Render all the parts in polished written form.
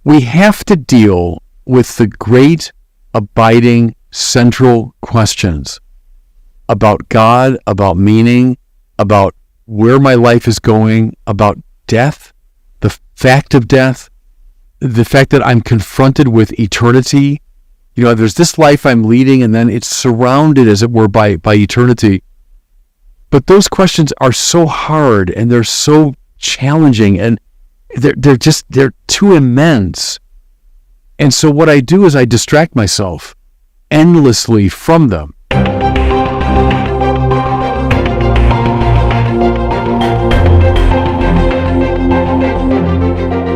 We have to deal with the great, abiding, central questions about God, about meaning, about where my life is going, about death, the fact of death, the fact that I'm confronted with eternity. There's this life I'm leading, and then it's surrounded, as it were, by eternity. But those questions are so hard, and they're so challenging, and they're too immense. And so what I do is I distract myself endlessly from them.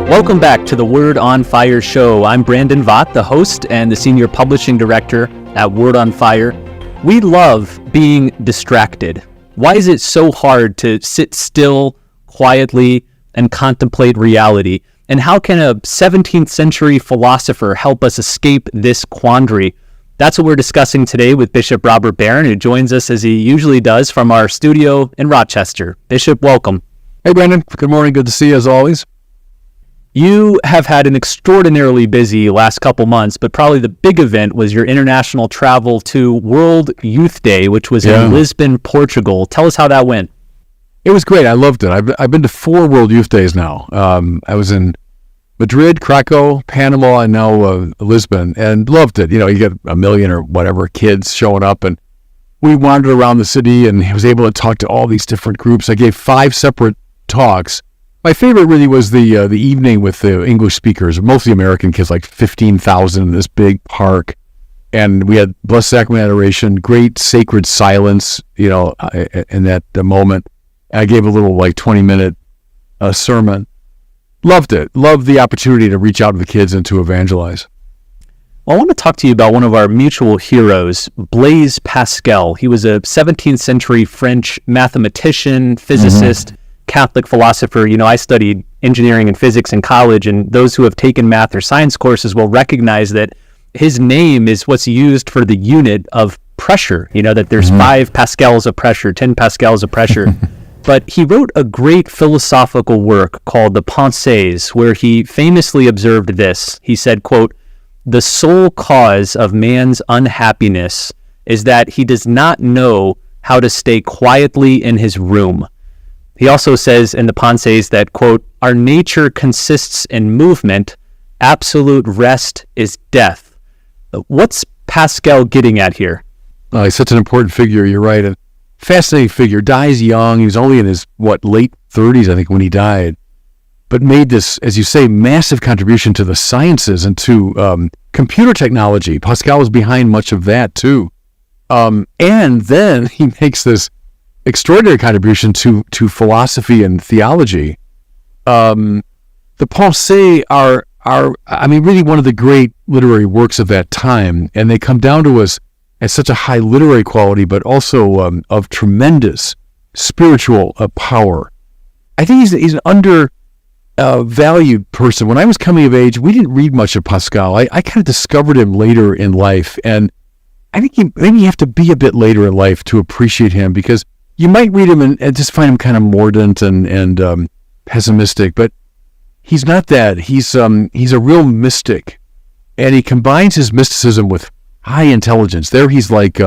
Welcome back to the Word on Fire show. I'm Brandon Vogt, the host and the senior publishing director at Word on Fire. We love being distracted. Why is it so hard to sit still, quietly, and contemplate reality? And how can a 17th century philosopher help us escape this quandary? That's what we're discussing today with Bishop Robert Barron, who joins us as he usually does from our studio in Rochester. Bishop, welcome. Hey, Brandon. Good morning. Good to see you as always. You have had an extraordinarily busy last couple months, but probably the big event was your international travel to World Youth Day, which was in Lisbon, Portugal. Tell us how that went. It was great. I loved it. I've been to 4 World Youth Days now. I was in Madrid, Krakow, Panama, and now Lisbon, and loved it. You get 1 million or whatever kids showing up, and we wandered around the city, and I was able to talk to all these different groups. I gave 5 separate talks. My favorite really was the evening with the English speakers, mostly American kids, like 15,000 in this big park. And we had Blessed Sacrament Adoration, great sacred silence, in that moment. I gave a little 20-minute sermon. Loved it. Loved the opportunity to reach out to the kids and to evangelize. Well, I want to talk to you about one of our mutual heroes, Blaise Pascal. He was a 17th century French mathematician, physicist, Catholic philosopher. I studied engineering and physics in college, and those who have taken math or science courses will recognize that his name is what's used for the unit of pressure, that there's 5 pascals of pressure, 10 pascals of pressure. But he wrote a great philosophical work called The Pensées, where he famously observed this. He said, quote, "The sole cause of man's unhappiness is that he does not know how to stay quietly in his room." He also says in the Pensées that, quote, "Our nature consists in movement. Absolute rest is death." What's Pascal getting at here? He's such an important figure. You're right. A fascinating figure. Dies young. He was only in his, late 30s, I think, when he died. But made this, as you say, massive contribution to the sciences and to computer technology. Pascal was behind much of that, too. And then he makes this extraordinary contribution to philosophy and theology. The Pensées are really one of the great literary works of that time, and they come down to us as such a high literary quality, but also of tremendous spiritual power. I think he's an undervalued person. When I was coming of age, we didn't read much of Pascal. I kind of discovered him later in life, and I think maybe you have to be a bit later in life to appreciate him, because you might read him and just find him kind of mordant and pessimistic, but he's not that. He's a real mystic, and he combines his mysticism with high intelligence. There he's like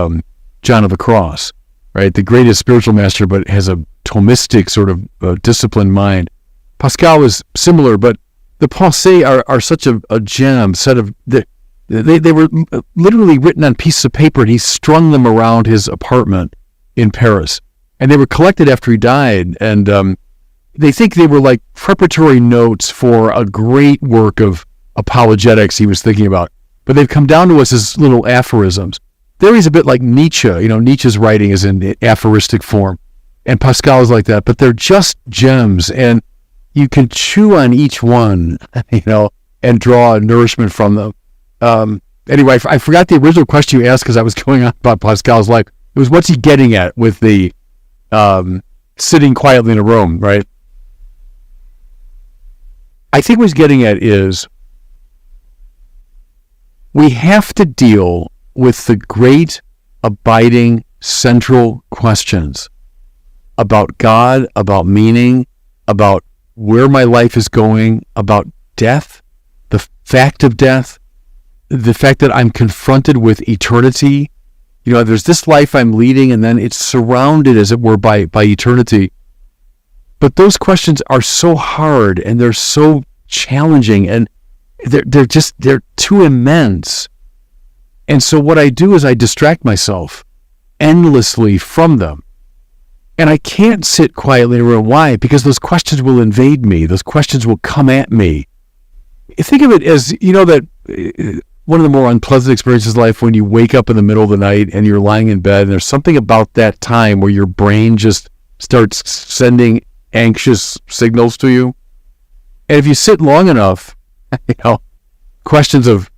John of the Cross, right? The greatest spiritual master, but has a Thomistic sort of disciplined mind. Pascal is similar, but the Pensées are such a gem set of... They were literally written on pieces of paper, and he strung them around his apartment in Paris. And they were collected after he died, and they think they were like preparatory notes for a great work of apologetics he was thinking about. But they've come down to us as little aphorisms. There he's a bit like Nietzsche. Nietzsche's writing is in aphoristic form, and Pascal is like that. But they're just gems, and you can chew on each one, and draw nourishment from them. Anyway, I forgot the original question you asked because I was going on about Pascal's life. It was, what's he getting at with the sitting quietly in a room, right? I think what he's getting at is we have to deal with the great, abiding, central questions about God, about meaning, about where my life is going, about death, the fact of death, the fact that I'm confronted with eternity. There's this life I'm leading, and then it's surrounded, as it were, by eternity. But those questions are so hard, and they're so challenging, and they're too immense. And so what I do is I distract myself endlessly from them. And I can't sit quietly in a room. Why? Because those questions will invade me. Those questions will come at me. Think of it as, that one of the more unpleasant experiences in life when you wake up in the middle of the night and you're lying in bed, and there's something about that time where your brain just starts sending anxious signals to you. And if you sit long enough, questions of,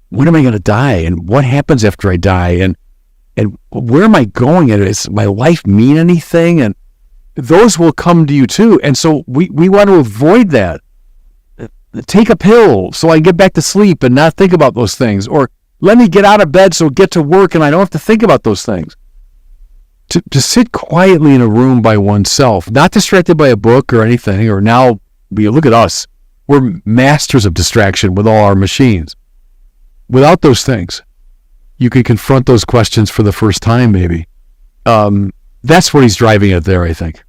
when am I going to die? And what happens after I die? And where am I going? And does my life mean anything? And those will come to you too. And so we want to avoid that. Take a pill so I can get back to sleep and not think about those things. Or let me get out of bed so I get to work and I don't have to think about those things. To sit quietly in a room by oneself, not distracted by a book or anything, or now, look at us. We're masters of distraction with all our machines. Without those things, you can confront those questions for the first time, maybe. That's what he's driving at there, I think.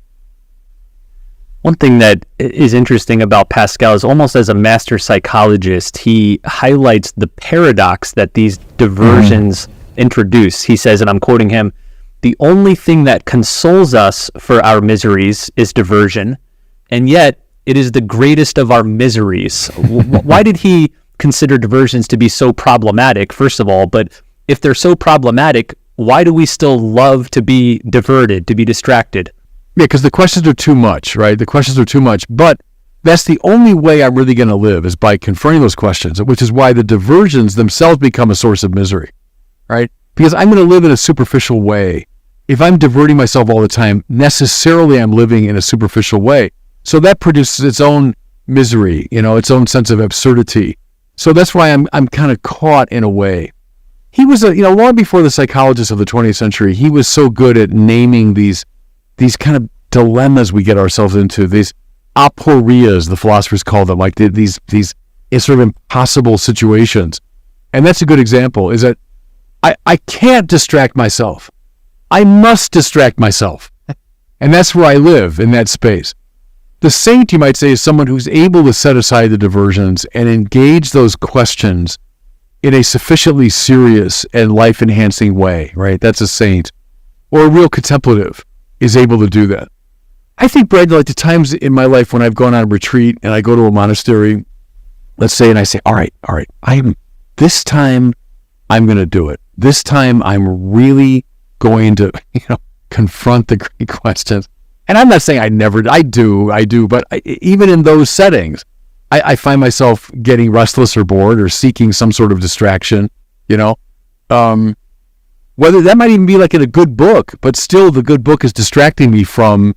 One thing that is interesting about Pascal is, almost as a master psychologist, he highlights the paradox that these diversions introduce. He says, and I'm quoting him, "The only thing that consoles us for our miseries is diversion, and yet it is the greatest of our miseries." Why did he consider diversions to be so problematic, first of all? But if they're so problematic, why do we still love to be diverted, to be distracted? Yeah, because the questions are too much, right? The questions are too much. But that's the only way I'm really going to live, is by confronting those questions, which is why the diversions themselves become a source of misery, right? Because I'm going to live in a superficial way. If I'm diverting myself all the time, necessarily I'm living in a superficial way. So that produces its own misery, its own sense of absurdity. So that's why I'm kind of caught in a way. He was, long before the psychologists of the 20th century, he was so good at naming these kind of dilemmas we get ourselves into, these aporias, the philosophers call them, like these sort of impossible situations. And that's a good example, is that I can't distract myself. I must distract myself. And that's where I live, in that space. The saint, you might say, is someone who's able to set aside the diversions and engage those questions in a sufficiently serious and life-enhancing way, right? That's a saint. Or a real contemplative is able to do that. I think, Brad, like the times in my life when I've gone on a retreat and I go to a monastery, let's say, and I say, all right, this time I'm going to do it. This time I'm really going to, confront the great questions. And I'm not saying I do, but even in those settings, I find myself getting restless or bored or seeking some sort of distraction, whether that might even be like in a good book, but still the good book is distracting me from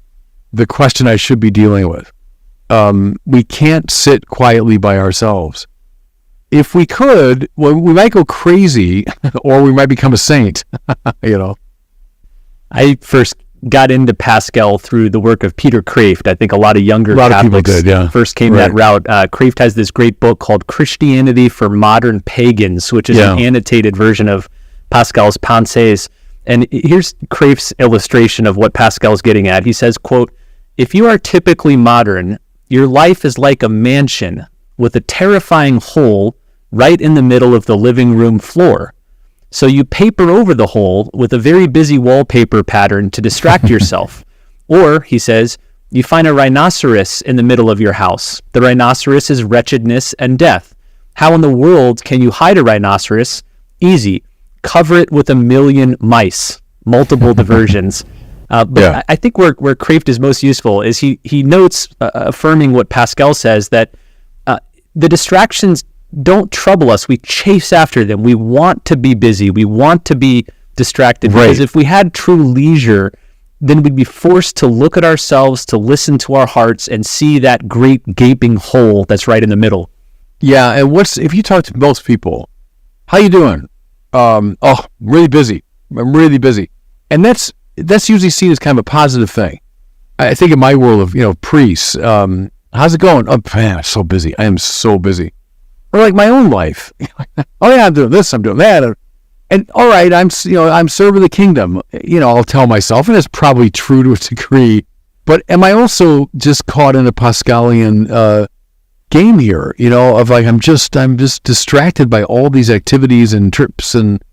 the question I should be dealing with. We can't sit quietly by ourselves. If we could, well, we might go crazy or we might become a saint, I first got into Pascal through the work of Peter Kreeft. I think a lot of younger Catholics first came that route. Kreeft has this great book called Christianity for Modern Pagans, which is an annotated version of Pascal's Pensées. And here's Kreeft's illustration of what Pascal's getting at. He says, quote, "If you are typically modern, your life is like a mansion with a terrifying hole right in the middle of the living room floor. So you paper over the hole with a very busy wallpaper pattern to distract yourself. Or," he says, "you find a rhinoceros in the middle of your house. The rhinoceros is wretchedness and death. How in the world can you hide a rhinoceros? Easy. Cover it with 1,000,000 mice." Multiple diversions. But I think where Kreeft is most useful is he notes, affirming what Pascal says, that the distractions don't trouble us. We chase after them. We want to be busy. We want to be distracted. Because if we had true leisure, then we'd be forced to look at ourselves, to listen to our hearts, and see that great gaping hole that's right in the middle. Yeah, and if you talk to most people, how you doing? Really busy. I'm really busy. And that's usually seen as kind of a positive thing. I think in my world of, priests, how's it going? Oh, man, I'm so busy. I am so busy. Or like my own life. Oh yeah, I'm doing this, I'm doing that. And all right, I'm serving the kingdom. I'll tell myself, and it's probably true to a degree. But am I also just caught in a Pascalian game here? Of like I'm just distracted by all these activities and trips, and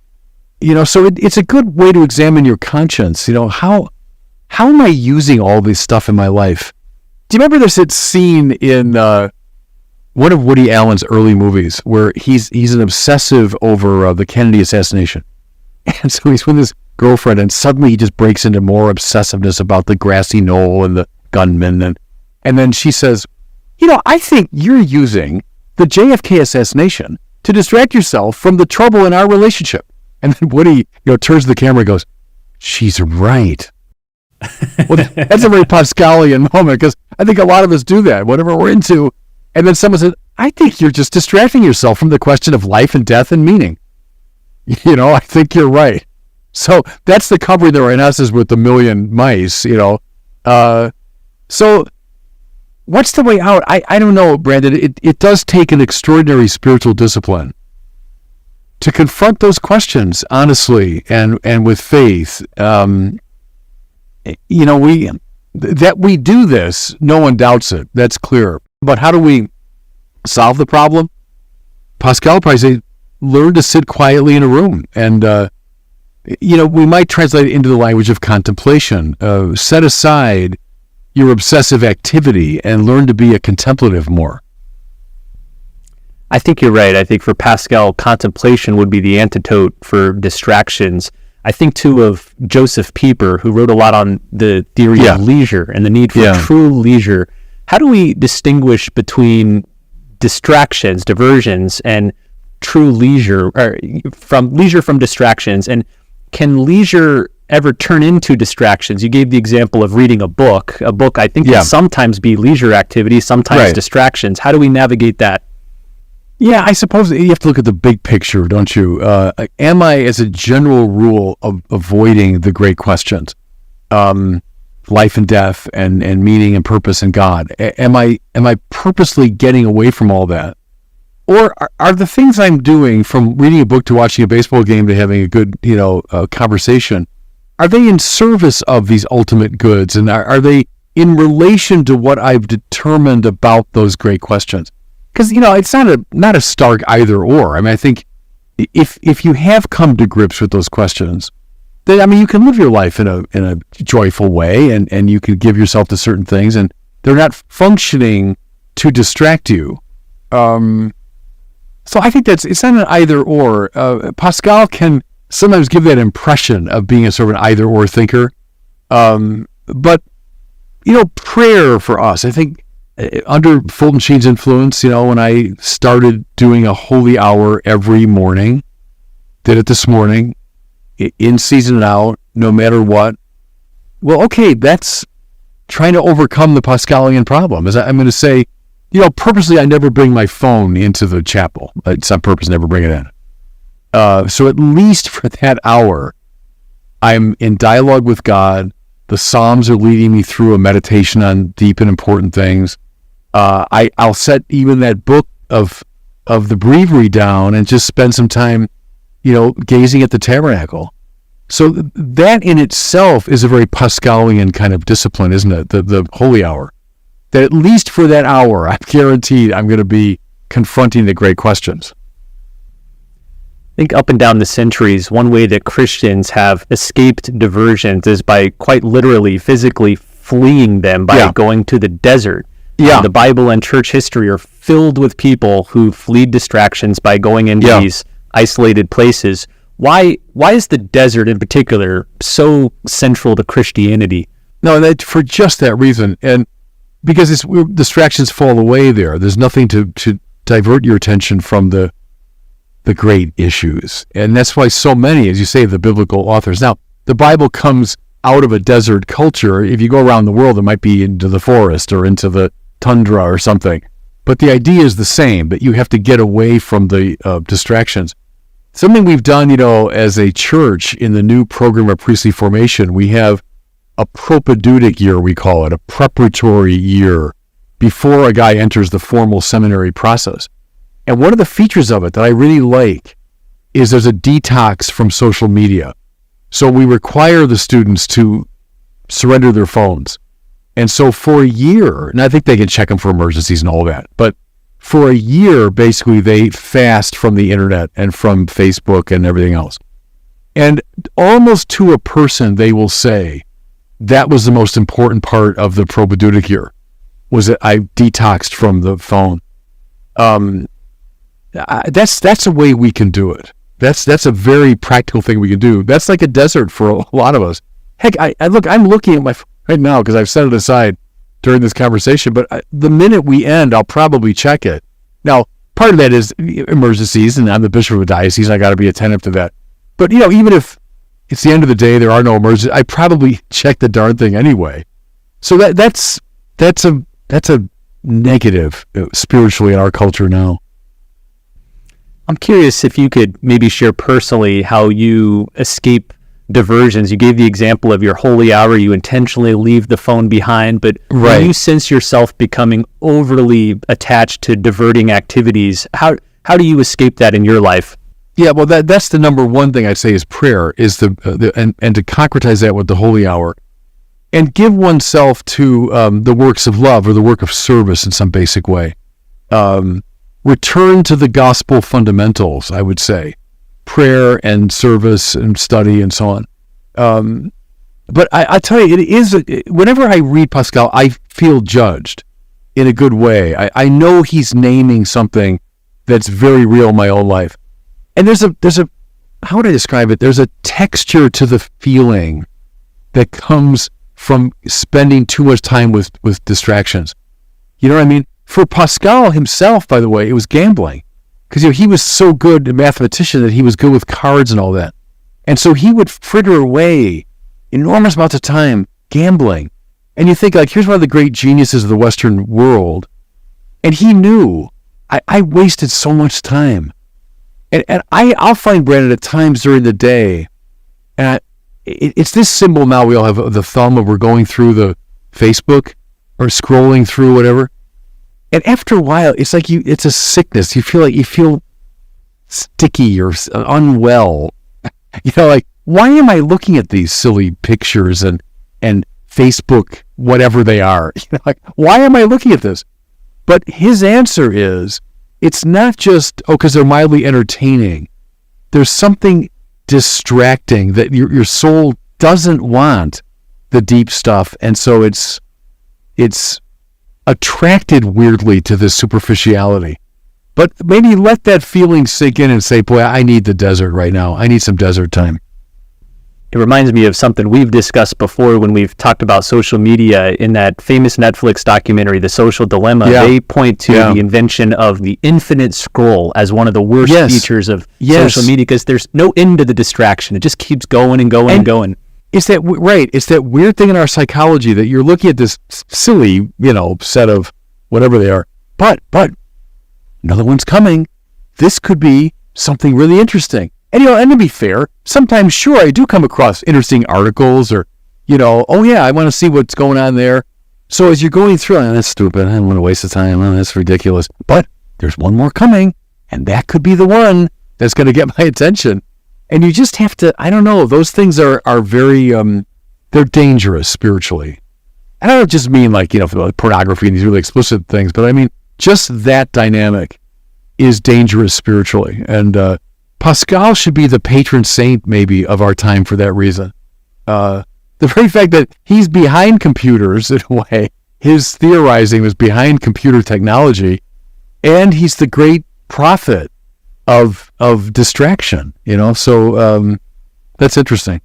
so it's a good way to examine your conscience. How am I using all this stuff in my life? Do you remember there's that scene in one of Woody Allen's early movies where he's an obsessive over the Kennedy assassination, and so he's with his girlfriend, and suddenly he just breaks into more obsessiveness about the grassy knoll and the gunman, and then she says, I think you're using the JFK assassination to distract yourself from the trouble in our relationship. And then Woody, turns to the camera and goes, she's right. Well, that's a very Pascalian moment, because I think a lot of us do that, whatever we're into. And then someone said, I think you're just distracting yourself from the question of life and death and meaning. I think you're right. So that's the covering that right now says with the million mice, So what's the way out? I don't know, Brandon. It does take an extraordinary spiritual discipline to confront those questions honestly and with faith. That we do this, no one doubts it. That's clear. But how do we solve the problem? Pascal probably say, learn to sit quietly in a room. And, we might translate it into the language of contemplation. Set aside your obsessive activity and learn to be a contemplative more. I think you're right. I think for Pascal, contemplation would be the antidote for distractions. I think too of Joseph Pieper, who wrote a lot on the theory of leisure and the need for true leisure. How do we distinguish between distractions, diversions, and true leisure, or from distractions? And can leisure ever turn into distractions? You gave the example of reading a book. A book, I think, can sometimes be leisure activity, sometimes distractions. How do we navigate that? Yeah, I suppose you have to look at the big picture, don't you? Am I, as a general rule, avoiding the great questions, life and death, and meaning and purpose in God? Am I purposely getting away from all that, or are the things I'm doing, from reading a book to watching a baseball game to having a good, conversation, are they in service of these ultimate goods, and are they in relation to what I've determined about those great questions? Because, it's not a stark either or. I mean, I think if you have come to grips with those questions, then, you can live your life in a joyful way, and you can give yourself to certain things, and they're not functioning to distract you. So I think it's not an either or. Pascal can sometimes give that impression of being a sort of an either or thinker. But, prayer for us, I think, under Fulton Sheen's influence, when I started doing a holy hour every morning, did it this morning, in season and out, no matter what. Well, okay, that's trying to overcome the Pascalian problem. As I'm going to say, purposely I never bring my phone into the chapel. It's on purpose, never bring it in. So at least for that hour, I'm in dialogue with God. The Psalms are leading me through a meditation on deep and important things. I'll set even that book of the breviary down and just spend some time, gazing at the tabernacle. So that in itself is a very Pascalian kind of discipline, isn't it? The holy hour. That at least for that hour, I'm guaranteed I'm going to be confronting the great questions. I think up and down the centuries, one way that Christians have escaped diversions is by quite literally, physically fleeing them by going to the desert. Yeah. The Bible and church history are filled with people who flee distractions by going into these isolated places. Why is the desert in particular so central to Christianity? No, for just that reason. And because distractions fall away there. There's nothing to divert your attention from the great issues. And that's why so many, as you say, the biblical authors. Now, the Bible comes out of a desert culture. If you go around the world, it might be into the forest or into the tundra or something. But the idea is the same, but you have to get away from the distractions. Something we've done, as a church in the new program of priestly formation, we have a propedeutic year, we call it, a preparatory year before a guy enters the formal seminary process. And one of the features of it that I really like is there's a detox from social media. So we require the students to surrender their phones. And so for a year, and I think they can check them for emergencies and all that, but for a year, basically, they fast from the internet and from Facebook and everything else. And almost to a person, they will say, that was the most important part of the probedeutic year, was that I detoxed from the phone. That's a way we can do it. That's a very practical thing we can do. That's like a desert for a lot of us. Heck, I'm looking at my phone right now because I've set it aside during this conversation, but the minute we end, I'll probably check it. Now, part of that is emergencies, and I'm the bishop of a diocese, and I got to be attentive to that. But, even if it's the end of the day, there are no emergencies, I probably check the darn thing anyway. So that's a negative spiritually in our culture now. I'm curious if you could maybe share personally how you escape diversions. You gave the example of your holy hour. You intentionally leave the phone behind, but right. When you sense yourself becoming overly attached to diverting activities, how do you escape that in your life? Yeah, well, that's the number one thing I'd say is prayer, is and to concretize that with the holy hour, and give oneself to the works of love or the work of service in some basic way. Return to the gospel fundamentals, I would say. Prayer and service and study and so on. But I tell you, whenever I read Pascal, I feel judged in a good way. I know he's naming something that's very real in my own life. And there's a how would I describe it? There's a texture to the feeling that comes from spending too much time with distractions. You know what I mean? For Pascal himself, by the way, it was gambling. Because he was so good a mathematician that he was good with cards and all that. And so he would fritter away enormous amounts of time gambling. And you think, here's one of the great geniuses of the Western world. And he knew, I wasted so much time. And I'll find Brandon at times during the day, and it's this symbol now we all have, the thumb, of we're going through the Facebook or scrolling through whatever. And after a while, it's like it's a sickness. You feel sticky or unwell. Why am I looking at these silly pictures and Facebook, whatever they are? Why am I looking at this? But his answer is, it's not just, because they're mildly entertaining. There's something distracting that your soul doesn't want, the deep stuff. And so it's attracted weirdly to this superficiality. But maybe let that feeling sink in and say, boy, I need the desert right now. I need some desert time. It reminds me of something we've discussed before when we've talked about social media. In that famous Netflix documentary, The Social Dilemma, they point to the invention of the infinite scroll as one of the worst features of social media, because there's no end to the distraction. It just keeps going and going and going. It's that right. It's that weird thing in our psychology that you're looking at this silly, set of whatever they are, but another one's coming. This could be something really interesting. And and to be fair, sometimes sure I do come across interesting articles or, oh yeah, I want to see what's going on there. So as you're going through, that's stupid. I don't want to waste the time. Oh, that's ridiculous. But there's one more coming, and that could be the one that's going to get my attention. And you just have to, I don't know, those things are very, they're dangerous spiritually. And I don't just mean pornography and these really explicit things, but I mean, just that dynamic is dangerous spiritually. And Pascal should be the patron saint maybe of our time for that reason. The very fact that he's behind computers in a way, his theorizing was behind computer technology, and he's the great prophet of distraction, so that's interesting.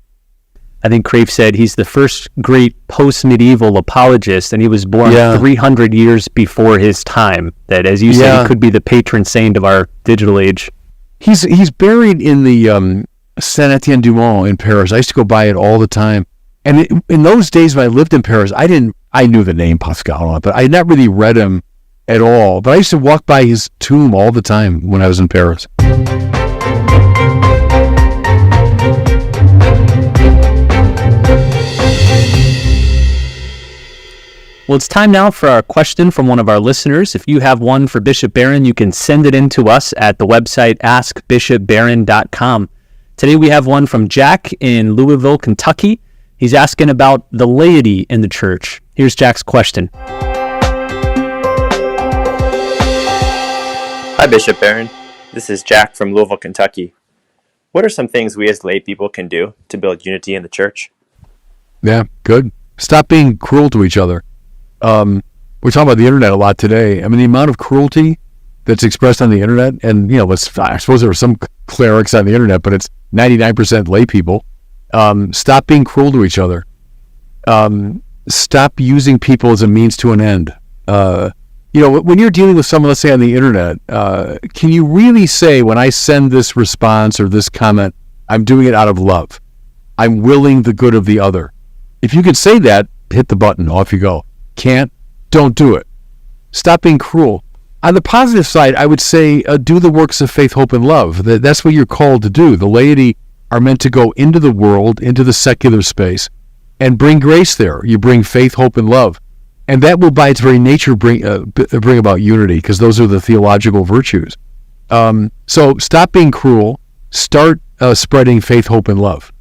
I think Crave said he's the first great post-medieval apologist, and he was born 300 years before his time. That, as you said, he could be the patron saint of our digital age. He's buried in the Saint-Étienne-du-Mont in Paris. I used to go by it all the time. And in those days when I lived in Paris, I knew the name Pascal, but I had not really read him at all. But I used to walk by his tomb all the time when I was in Paris. Well, it's time now for our question from one of our listeners. If you have one for Bishop Barron, you can send it in to us at the website askbishopbarron.com. Today we have one from Jack in Louisville, Kentucky. He's asking about the laity in the church. Here's Jack's question. Hi, Bishop Barron. This is Jack from Louisville, Kentucky. What are some things we as lay people can do to build unity in the church? Yeah, good. Stop being cruel to each other. We're talking about the internet a lot today. I mean, the amount of cruelty that's expressed on the internet, and I suppose there are some clerics on the internet, but it's 99% lay people. Stop being cruel to each other. Stop using people as a means to an end. When you're dealing with someone, let's say on the internet, can you really say, when I send this response or this comment, I'm doing it out of love? I'm willing the good of the other. If you could say that, hit the button, off you go. Can't? Don't do it. Stop being cruel. On the positive side, I would say do the works of faith, hope, and love. That's what you're called to do. The laity are meant to go into the world, into the secular space, and bring grace there. You bring faith, hope, and love. And that will, by its very nature, bring about unity, because those are the theological virtues. So stop being cruel. Start spreading faith, hope, and love.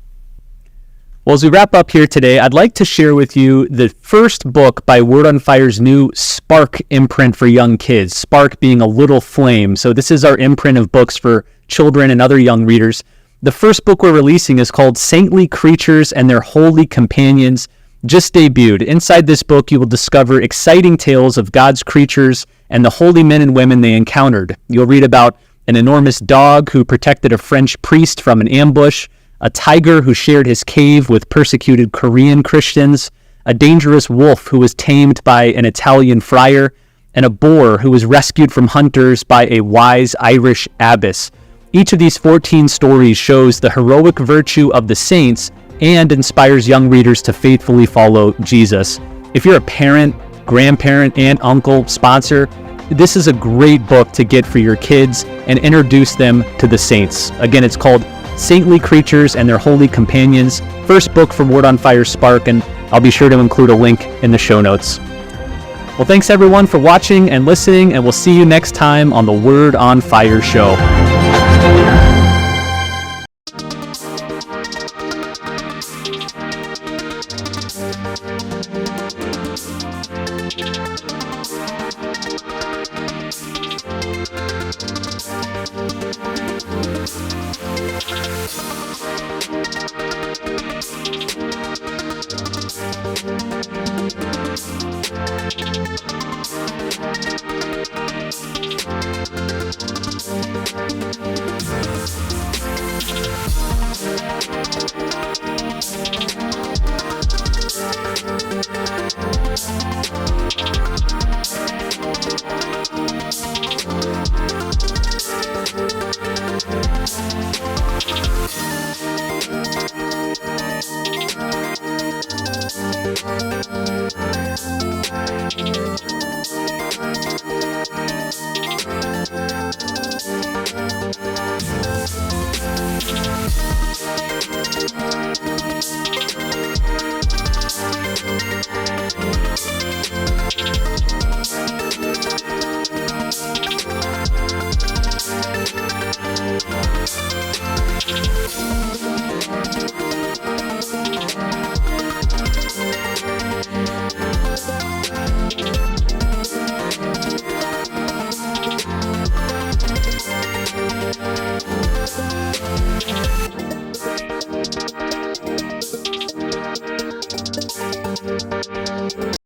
Well, as we wrap up here today, I'd like to share with you the first book by Word on Fire's new Spark imprint for young kids, Spark being a little flame. So this is our imprint of books for children and other young readers. The first book we're releasing is called Saintly Creatures and Their Holy Companions, just debuted. Inside this book, you will discover exciting tales of God's creatures and the holy men and women they encountered. You'll read about an enormous dog who protected a French priest from an ambush, a tiger who shared his cave with persecuted Korean Christians, a dangerous wolf who was tamed by an Italian friar, and a boar who was rescued from hunters by a wise Irish abbess. Each of these 14 stories shows the heroic virtue of the saints and inspires young readers to faithfully follow Jesus. If you're a parent, grandparent, aunt, uncle, sponsor, this is a great book to get for your kids and introduce them to the saints. Again, it's called Saintly Creatures and Their Holy Companions, first book from Word on Fire Spark, and I'll be sure to include a link in the show notes. Well, thanks everyone for watching and listening, and we'll see you next time on the Word on Fire show.